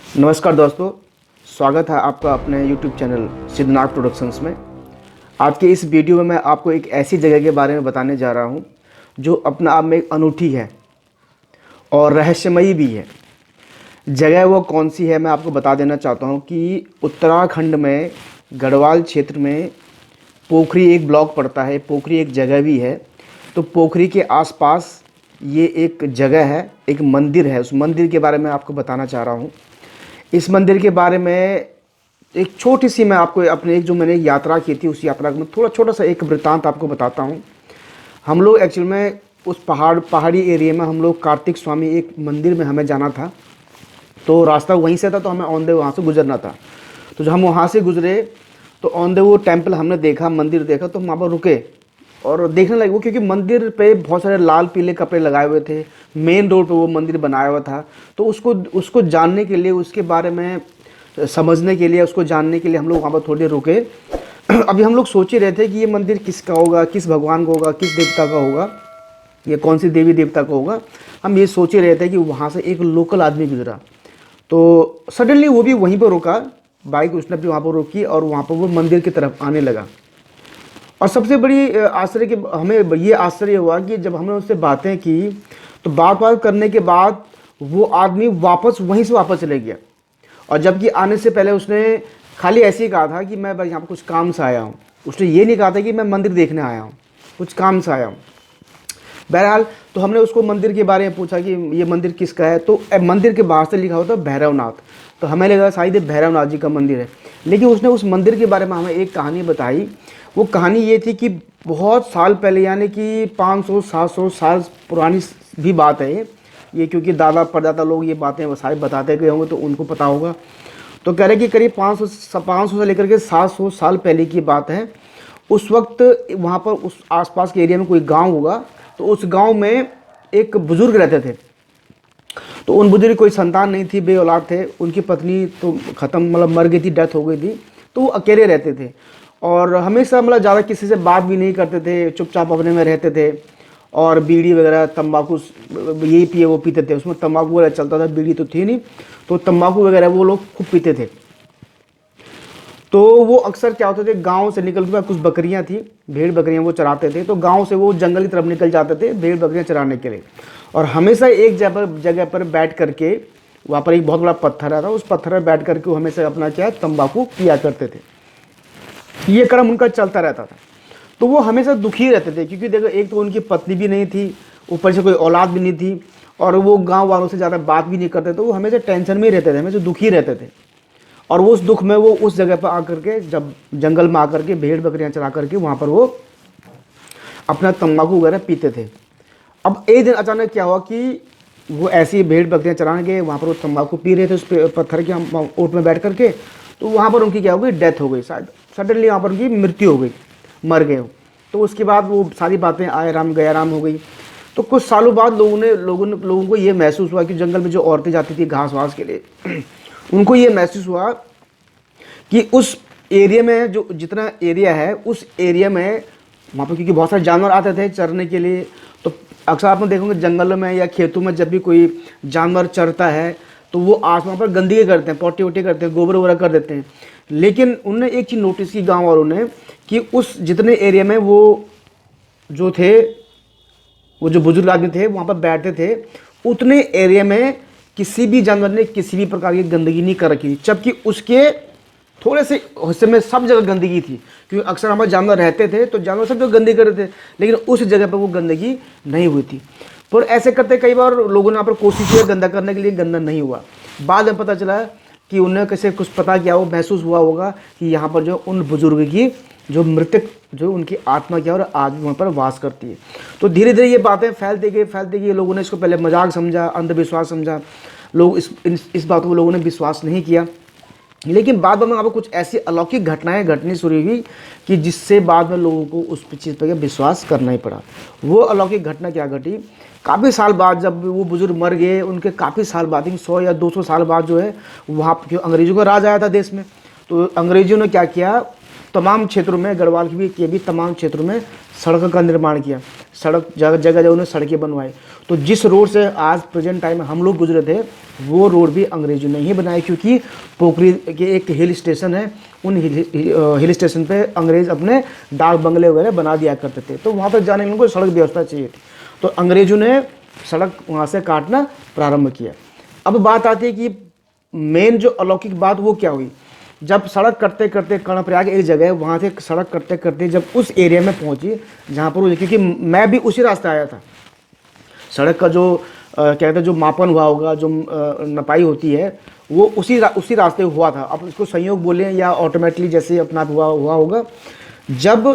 नमस्कार दोस्तों, स्वागत है आपका अपने YouTube चैनल सिद्धनाथ प्रोडक्शंस में। आज के इस वीडियो में मैं आपको एक ऐसी जगह के बारे में बताने जा रहा हूं जो अपने आप में एक अनूठी है और रहस्यमयी भी है। जगह वो कौन सी है मैं आपको बता देना चाहता हूं कि उत्तराखंड में गढ़वाल क्षेत्र में पोखरी एक ब्लॉक पड़ता है। पोखरी एक जगह भी है। तो पोखरी के आसपास ये एक जगह है, एक मंदिर है। उस मंदिर के बारे में आपको बताना चाह रहा हूँ। इस मंदिर के बारे में एक छोटी सी मैं आपको अपने एक जो मैंने यात्रा की थी उस यात्रा में थोड़ा छोटा सा एक वृत्तांत आपको बताता हूँ। हम लोग एक्चुअल में उस पहाड़ी एरिया में हम लोग कार्तिक स्वामी एक मंदिर में हमें जाना था। तो रास्ता वहीं से था, तो हमें ऑन द वे वहाँ से गुजरना था। तो जब हम वहाँ से गुजरे तो ऑन द वो टेम्पल हमने देखा, मंदिर देखा, तो हम वहाँ पर रुके और देखने लगे वो, क्योंकि मंदिर पे बहुत सारे लाल पीले कपड़े लगाए हुए थे। मेन रोड पे वो मंदिर बनाया हुआ था। तो उसको जानने के लिए, उसके बारे में समझने के लिए, उसको जानने के लिए हम लोग वहाँ पर थोड़ी देर रुके। अभी हम लोग सोच ही रहे थे कि ये मंदिर किसका होगा, किस भगवान का होगा, किस देवता का होगा, ये कौन सी देवी देवता का होगा। हम ये सोच ही रहे थे कि वहाँ से एक लोकल आदमी गुजरा। तो सडनली वो भी वहीं पर रुका, बाइक उसने भी वहाँ पर रोकी और वहाँ पर वो मंदिर की तरफ आने लगा। और सबसे बड़ी आश्चर्य कि हमें ये आश्चर्य हुआ कि जब हमने उससे बातें की तो बात करने के बाद वो आदमी वहीं से वापस चले गया। और जबकि आने से पहले उसने खाली ऐसे ही कहा था कि मैं बस यहाँ पर कुछ काम से आया हूँ। उसने ये नहीं कहा था कि मैं मंदिर देखने आया हूँ, कुछ काम से आया हूँ। बहरहाल तो हमने उसको मंदिर के बारे में पूछा कि ये मंदिर किसका है। तो मंदिर के बाहर से लिखा होता भैरवनाथ। तो हमें लगा शायद ये भैरवनाथ जी का मंदिर है। लेकिन उसने उस मंदिर के बारे में हमें एक कहानी बताई। वो कहानी ये थी कि बहुत साल पहले, यानी कि 500-700 साल पुरानी भी बात है ये, क्योंकि दादा परदादा लोग ये बातें सारे बताते गए होंगे तो उनको पता होगा। तो कह रहे कि करीब 500 से लेकर के 700 साल पहले की बात है। उस वक्त वहाँ पर उस आसपास के एरिया में कोई गांव होगा। तो उस गांव में एक बुज़ुर्ग रहते थे। तो उन बुजुर्ग की कोई संतान नहीं थी, बे औलाद थे। उनकी पत्नी तो ख़त्म, मतलब मर गई थी, डेथ हो गई थी। तो वो अकेले रहते थे और हमेशा मतलब ज़्यादा किसी से बात भी नहीं करते थे, चुपचाप अपने में रहते थे। और बीड़ी वगैरह, तंबाकू यही पिए वो पीते थे। उसमें तंबाकू वगैरह चलता था, बीड़ी तो थी नहीं। तो तंबाकू वगैरह वो लोग खूब पीते थे। तो वो अक्सर क्या होते थे, गांव से निकल के, कुछ बकरियां थी, भेड़ बकरियां वो चराते थे। तो गांव से वो जंगल की तरफ निकल जाते थे भेड़ बकरियां चराने के लिए। और हमेशा एक जगह पर बैठ करके, वहाँ पर एक बहुत बड़ा पत्थर आता, उस पत्थर पर बैठ करके वो हमेशा अपना क्या तंबाकू पिया करते थे। ये क्रम उनका चलता रहता था। तो वो हमेशा दुखी रहते थे, क्योंकि देखो एक तो उनकी पत्नी भी नहीं थी, ऊपर से कोई औलाद भी नहीं थी, और वो गांव वालों से ज़्यादा बात भी नहीं करते। तो वो हमेशा टेंशन में ही रहते थे, हमेशा दुखी रहते थे। और वो उस दुख में वो उस जगह पर आकर के, जब जंगल में आकर के भेड़ बकरियां चला करके वहाँ पर वो अपना तंबाकू वगैरह पीते थे। अब एक दिन अचानक क्या हुआ कि वो ऐसी भेड़ बकरियां चराने गए, वहाँ पर वो तंबाकू पी रहे थे उस पत्थर के ओट में बैठ करके। तो वहाँ पर उनकी क्या हो गई, डेथ हो गई। शायद सडनली वहाँ पर उनकी मृत्यु हो गई, मर गए। तो उसके बाद वो सारी बातें आए राम गया राम हो गई। तो कुछ सालों बाद लोगों को ये महसूस हुआ कि जंगल में जो औरतें जाती थी घास वास के लिए, उनको ये महसूस हुआ कि उस एरिया में, जो जितना एरिया है उस एरिया में, वहाँ पर क्योंकि बहुत सारे जानवर आते थे चरने के लिए। तो अक्सर आप देखोगे जंगलों में या खेतों में जब भी कोई जानवर चरता है तो वो आसमान पर गंदगी करते हैं, पोटी वोटी करते हैं, गोबर वगैरह कर देते हैं। लेकिन उनने एक चीज़ नोटिस की गाँव वालों ने कि उस जितने एरिया में वो जो थे, वो जो बुजुर्ग आदमी थे वहाँ पर बैठते थे, उतने एरिया में किसी भी जानवर ने किसी भी प्रकार की गंदगी नहीं कर रखी थी। जबकि उसके थोड़े से हिस्से में सब जगह गंदगी थी, क्योंकि अक्सर हमारे जानवर रहते थे तो जानवर सब जगह गंदगी कर रहे थे, लेकिन उस जगह पर वो गंदगी नहीं हुई थी। पर ऐसे करते कई बार लोगों ने यहाँ पर कोशिश की गंदा करने के लिए, गंदा नहीं हुआ। बाद में पता चला कि उन्हें कैसे कुछ पता किया, वो महसूस हुआ होगा कि यहाँ पर जो उन बुजुर्ग की जो मृतक, जो उनकी आत्मा क्या और आज वहाँ पर वास करती है। तो धीरे धीरे ये बातें फैलती गई। लोगों ने इसको पहले मजाक समझा, अंधविश्वास समझा। लोग इस बात को लोगों ने विश्वास नहीं किया। लेकिन बाद में आपको कुछ ऐसी अलौकिक घटनाएं घटनी शुरू हुई कि जिससे बाद में लोगों को उस चीज़ पर विश्वास करना ही पड़ा। वो अलौकिक घटना क्या घटी, काफ़ी साल बाद जब वो बुजुर्ग मर गए, उनके काफ़ी साल बाद, 100 या 200 साल बाद जो है, वहाँ क्यों अंग्रेज़ों का राज आया था देश में। तो अंग्रेज़ों ने क्या किया, तमाम क्षेत्रों में, गढ़वाल के भी तमाम क्षेत्रों में सड़क का निर्माण किया। सड़क जगह जगह उन्होंने सड़कें बनवाई। तो जिस रोड से आज प्रेजेंट टाइम में हम लोग गुजरे थे, वो रोड भी अंग्रेजों ने ही बनाई, क्योंकि पोखरी के एक हिल स्टेशन है, उन हिल स्टेशन पे अंग्रेज अपने डाक बंगले वगैरह बना दिया करते थे। तो वहाँ तक जाने के लिए उनको सड़क व्यवस्था चाहिए थी। तो अंग्रेजों ने सड़क वहाँ से काटना प्रारंभ किया। अब बात आती है कि मेन जो अलौकिक बात वो क्या हुई, जब सड़क करते करते कर्णप्रयाग एक जगह है, वहाँ से सड़क करते करते जब उस एरिया में पहुँची जहाँ पर, क्योंकि मैं भी उसी रास्ते आया था, सड़क का जो कहते हैं जो मापन हुआ होगा, जो नपाई होती है, वो उसी रास्ते हुआ था। अब इसको संयोग बोलें या ऑटोमेटिकली जैसे अपना हुआ होगा। जब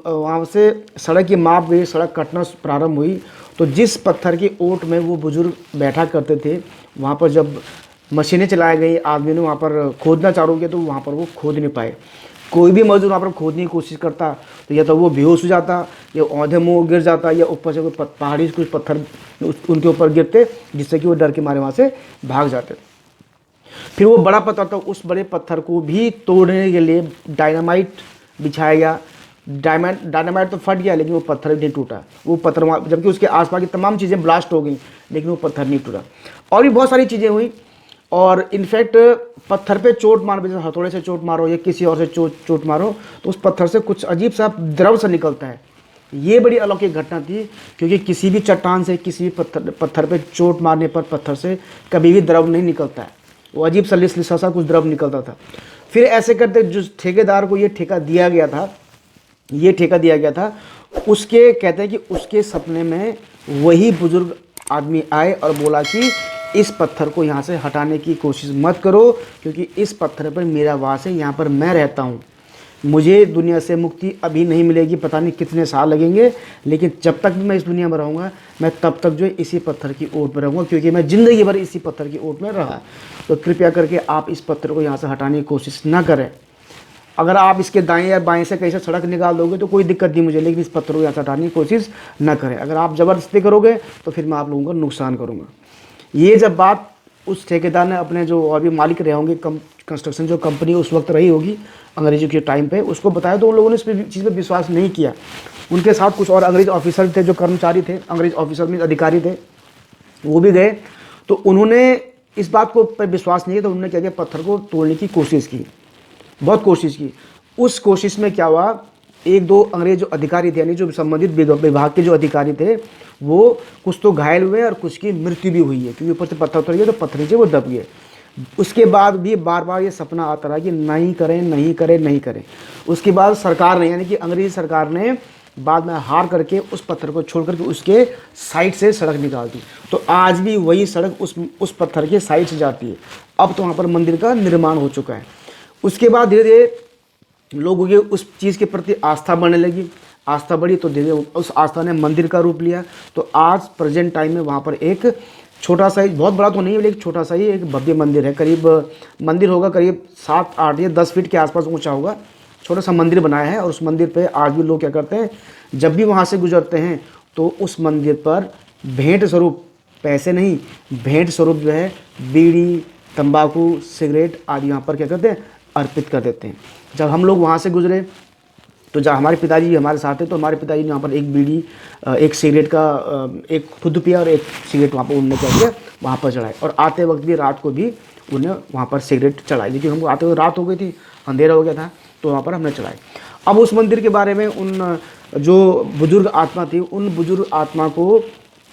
वहाँ से सड़क की माप गई, सड़क कटना प्रारंभ हुई, तो जिस पत्थर की ओट में वो बुजुर्ग बैठा करते थे, वहाँ पर जब मशीनें चलाई गई, आदमी ने वहाँ पर खोदना चालू किया, तो वहाँ पर वो खोद नहीं पाए। कोई भी मजदूर वहाँ पर खोदने की कोशिश करता तो या तो वो बेहोश हो जाता, या औंधे मुँह गिर जाता, या ऊपर से कोई पहाड़ी से कुछ पत्थर उनके ऊपर गिरते, जिससे कि वो डर के मारे वहाँ से भाग जाते। फिर वो बड़ा पत्थर था, उस बड़े पत्थर को भी तोड़ने के लिए डायनामाइट बिछाया गया। डायनामाइट तो फट गया, लेकिन वो पत्थर नहीं टूटा। वो पत्थर वहाँ, जबकि उसके आसपास की तमाम चीज़ें ब्लास्ट हो गई, लेकिन वो पत्थर नहीं टूटा। और भी बहुत सारी चीज़ें हुई। और इनफैक्ट पत्थर पे चोट मारो, जैसे हथौड़े से चोट मारो या किसी और से चोट मारो, तो उस पत्थर से कुछ अजीब सा द्रव सा निकलता है। ये बड़ी अलौकिक घटना थी, क्योंकि किसी भी चट्टान से, किसी भी पत्थर पे चोट मारने पर पत्थर से कभी भी द्रव नहीं निकलता है। वो अजीब सा लिसा सा कुछ द्रव निकलता था। फिर ऐसे करते जो ठेकेदार को ये ठेका दिया गया था, उसके कहते हैं कि उसके सपने में वही बुजुर्ग आदमी आए और बोला कि इस पत्थर को यहाँ से हटाने की कोशिश मत करो, क्योंकि इस पत्थर पर मेरा वास है, यहाँ पर मैं रहता हूँ। मुझे दुनिया से मुक्ति अभी नहीं मिलेगी, पता नहीं कितने साल लगेंगे, लेकिन जब तक भी मैं इस दुनिया में रहूँगा, मैं तब तक जो है इसी पत्थर की ओट में रहूँगा, क्योंकि मैं ज़िंदगी भर इसी पत्थर की ओट में रहा। तो कृपया करके आप इस पत्थर को यहाँ से हटाने की कोशिश ना करें। अगर आप इसके दाएं या बाएं से कहीं से सड़क निकाल दोगे तो कोई दिक्कत नहीं मुझे, लेकिन इस पत्थर को यहाँ से हटाने की कोशिश ना करें। अगर आप ज़बरदस्ती करोगे तो फिर मैं आप लोगों का नुकसान करूँगा। ये जब बात उस ठेकेदार ने अपने जो और भी मालिक रहे होंगे, कंस्ट्रक्शन जो कंपनी उस वक्त रही होगी अंग्रेजों के टाइम पे, उसको बताया, तो उन लोगों ने इस चीज़ पे विश्वास नहीं किया। उनके साथ कुछ और अंग्रेज ऑफिसर थे, जो कर्मचारी थे, अंग्रेज ऑफिसर में अधिकारी थे, वो भी गए। तो उन्होंने इस बात को पर विश्वास नहीं किया, तो उन्होंने क्या किया, पत्थर को तोड़ने की कोशिश की, बहुत कोशिश की। उस कोशिश में क्या हुआ, एक दो अंग्रेज जो अधिकारी थे, यानी जो संबंधित विभाग के जो अधिकारी थे, वो कुछ तो घायल हुए और कुछ की मृत्यु भी हुई है, क्योंकि ऊपर से पत्थर उतर गया तो पत्थर नीचे वो दब गए। उसके बाद भी बार बार ये सपना आता रहा कि नहीं करें, नहीं करें, नहीं करें। उसके बाद सरकार ने, यानी कि अंग्रेज सरकार ने बाद में हार करके उस पत्थर को छोड़ करके उसके साइड से सड़क निकाल दी। तो आज भी वही सड़क उस पत्थर के साइड से जाती है। अब तो वहाँ पर मंदिर का निर्माण हो चुका है। उसके बाद धीरे धीरे लोगों की उस चीज़ के प्रति आस्था बढ़ने लगी। आस्था बढ़ी तो धीरे उस आस्था ने मंदिर का रूप लिया। तो आज प्रेजेंट टाइम में वहाँ पर एक छोटा सा ही, बहुत बड़ा तो नहीं है, लेकिन छोटा सा ही एक भव्य मंदिर है। करीब मंदिर होगा करीब 7, 8 या 10 फीट के आसपास ऊंचा होगा। छोटा सा मंदिर बनाया है, और उस मंदिर पे आज भी लोग क्या करते हैं, जब भी वहाँ से गुजरते हैं तो उस मंदिर पर भेंट स्वरूप, पैसे नहीं, भेंट स्वरूप जो है बीड़ी, तंबाकू, सिगरेट आदि यहाँ पर क्या करते हैं, अर्पित कर देते हैं। जब हम लोग वहाँ से गुजरे तो जब हमारे पिताजी हमारे साथ थे, तो हमारे पिताजी ने यहाँ पर एक बीड़ी, एक सिगरेट का एक खुद पिया और एक सिगरेट वहाँ पर उन्होंने क्या किया, वहाँ पर चढ़ाए। और आते वक्त भी रात को भी उन्हें वहाँ पर सिगरेट चढ़ाई, लेकिन हमको आते हुए रात हो गई थी, अंधेरा हो गया था, तो वहाँ पर हमने चढ़ाई। अब उस मंदिर के बारे में उन जो बुजुर्ग आत्मा थी, उन बुजुर्ग आत्मा को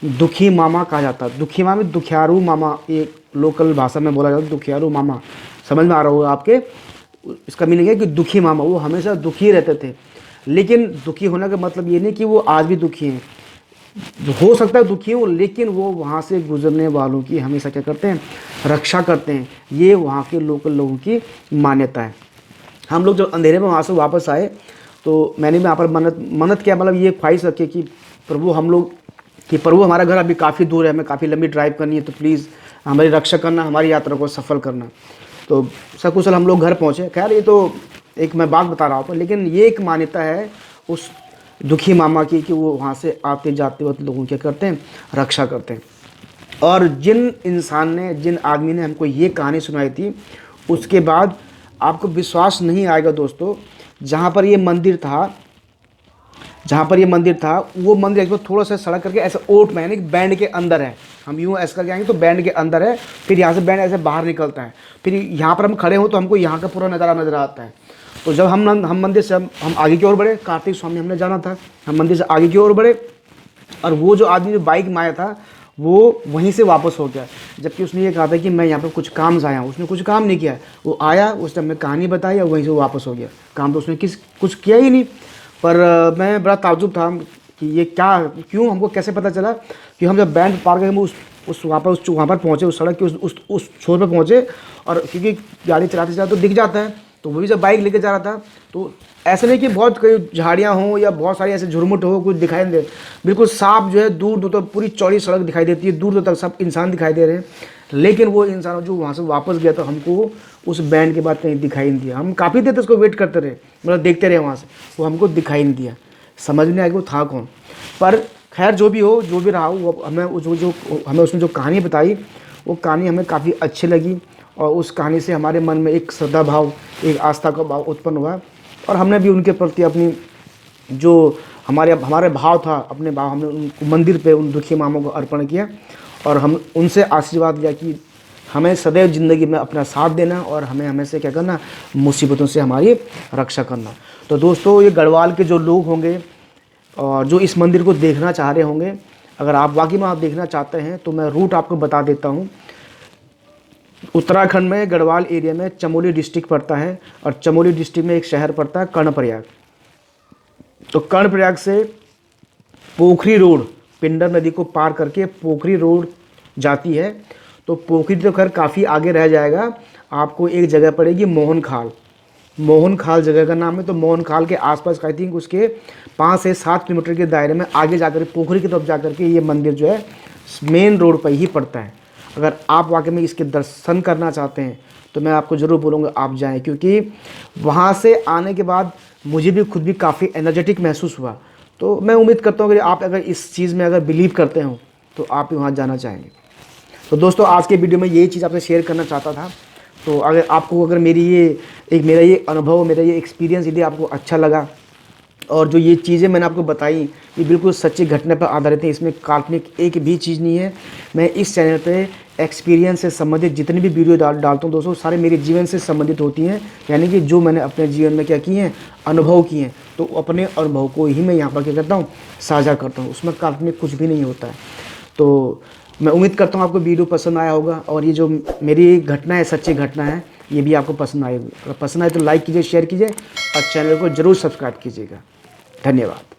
दुखी मामा कहा जाता। दुखी मामा, दुखियारू मामा, एक लोकल भाषा में बोला जाता है, दुखियारू मामा। समझ में आ रहा होगा आपके, इसका मीनिंग है कि दुखी मामा, वो हमेशा दुखी रहते थे। लेकिन दुखी होने का मतलब ये नहीं कि वो आज भी दुखी हैं, हो सकता है दुखी हो, लेकिन वो वहाँ से गुजरने वालों की हमेशा क्या करते हैं, रक्षा करते हैं। ये वहाँ के लोकल लोगों की मान्यता है। हम लोग जब अंधेरे में वहाँ से वापस आए, तो मैंने भी यहाँ पर मन्नत किया, मतलब ये ख्वाहिश रखी कि प्रभु हमारा घर अभी काफ़ी दूर है, हमें काफ़ी लंबी ड्राइव करनी है, तो प्लीज़ हमारी रक्षा करना, हमारी यात्रा को सफल करना। तो सकुशल हम लोग घर पहुँचे। खैर ये तो एक मैं बात बता रहा हूँ, लेकिन ये एक मान्यता है उस दुखी मामा की कि वो वहाँ से आते जाते वक्त लोगों क्या करते हैं, रक्षा करते हैं। और जिन आदमी ने हमको ये कहानी सुनाई थी, उसके बाद आपको विश्वास नहीं आएगा दोस्तों, जहाँ पर ये मंदिर था, वो मंदिर एकदम थोड़ा सा सड़क करके ऐसे ओट में, यानी बैंड के अंदर है। हम यूँ ऐसे करके आएंगे तो बैंड के अंदर है, फिर यहाँ से बैंड ऐसे बाहर निकलता है, फिर यहाँ पर हम खड़े हो तो हमको यहाँ का पूरा नज़ारा नज़र आता है। तो जब हम मंदिर से हम आगे की ओर बढ़े, कार्तिक स्वामी हमने जाना था, हम मंदिर से आगे की ओर बढ़े, और वो जो आदमी जो बाइक में आया था वो वहीं से वापस हो गया, जबकि उसने ये कहा था कि मैं यहाँ पर कुछ काम से आया हूँ। उसने कुछ काम नहीं किया, वो आया, उसने हमें कहानी बताई और वहीं से वो वापस हो गया। काम तो उसने कुछ किया ही नहीं। पर मैं बड़ा ताज्जुब था कि ये क्या, क्यों, हमको कैसे पता चला कि हम जब बैंड पार गए, हम वहाँ पर पहुँचे, उस सड़क के उस छोर पर पहुँचे, और क्योंकि गाड़ी चलाते चलाते तो दिख जाता है, तो वो भी जब बाइक लेके जा रहा था तो ऐसे नहीं कि बहुत कई झाड़ियाँ हों या बहुत सारी ऐसे झुरमुट हो, कुछ दिखाई नहीं दे, बिल्कुल साफ जो है, दूर दूर तक पूरी चौड़ी सड़क दिखाई देती है, दूर दूर तक सब इंसान दिखाई दे रहे हैं। लेकिन वो इंसान जो वहाँ से वापस गया तो हमको उस बैंड के बाद कहीं दिखाई नहीं दिया। हम काफ़ी देर तक उसको वेट करते रहे, मतलब देखते रहे वहाँ से, वो हमको दिखाई नहीं दिया। समझ नहीं आया वो था कौन। पर खैर जो भी हो, जो भी रहा हो, वो हमें हमें उसने जो कहानी बताई, वो कहानी हमें काफ़ी अच्छी लगी, और उस कहानी से हमारे मन में एक श्रद्धा भाव, एक आस्था का भाव उत्पन्न हुआ, और हमने भी उनके प्रति अपनी जो हमारे भाव था, अपने भाव हमने उन मंदिर पे उन दुखी मामों को अर्पण किया, और हम उनसे आशीर्वाद लिया कि हमें सदैव ज़िंदगी में अपना साथ देना, और हमें हमेशा क्या करना, मुसीबतों से हमारी रक्षा करना। तो दोस्तों, ये गढ़वाल के जो लोग होंगे और जो इस मंदिर को देखना चाह रहे होंगे, अगर आप वाकई में आप देखना चाहते हैं तो मैं रूट आपको बता देता हूँ। उत्तराखंड में गढ़वाल एरिया में चमोली डिस्ट्रिक्ट पड़ता है, और चमोली डिस्ट्रिक्ट में एक शहर पड़ता है कर्णप्रयाग। तो कर्णप्रयाग से पोखरी रोड, पिंडर नदी को पार करके पोखरी रोड जाती है। तो पोखरी तो खैर काफ़ी आगे रह जाएगा, आपको एक जगह पड़ेगी मोहन खाल जगह का नाम है। तो मोहन खाल के आसपास आई थिंक उसके 5 से 7 किलोमीटर के दायरे में आगे जाकर पोखरी की तरफ जाकर के ये मंदिर जो है मेन रोड पर ही पड़ता है। अगर आप वाकई में इसके दर्शन करना चाहते हैं तो मैं आपको ज़रूर बोलूँगा आप जाएं, क्योंकि वहाँ से आने के बाद मुझे भी खुद भी काफ़ी एनर्जेटिक महसूस हुआ। तो मैं उम्मीद करता हूँ कि आप अगर इस चीज़ में अगर बिलीव करते हो तो आप भी वहाँ जाना चाहेंगे। तो दोस्तों, आज के वीडियो में यही चीज़ आपसे शेयर करना चाहता था। तो अगर आपको मेरा ये अनुभव, मेरा ये एक्सपीरियंस यदि आपको अच्छा लगा, और जो ये चीज़ें मैंने आपको बताई ये बिल्कुल सच्ची घटना पर आधारित है, इसमें काल्पनिक एक भी चीज़ नहीं है। मैं इस चैनल पे एक्सपीरियंस से संबंधित जितनी भी वीडियो डालता हूँ दोस्तों, सारे मेरे जीवन से संबंधित होती हैं, यानी कि जो मैंने अपने जीवन में क्या किए हैं, अनुभव किए हैं, तो अपने अनुभव को ही मैं यहाँ पर क्या करता हूँ, साझा करता हूँ। उसमें काल्पनिक कुछ भी नहीं होता है। तो मैं उम्मीद करता हूँ आपको वीडियो पसंद आया होगा, और ये जो मेरी घटना है, सच्ची घटना है, ये भी आपको पसंद आएगी। अगर पसंद आए तो लाइक कीजिए, शेयर कीजिए, और चैनल को ज़रूर सब्सक्राइब कीजिएगा। धन्यवाद।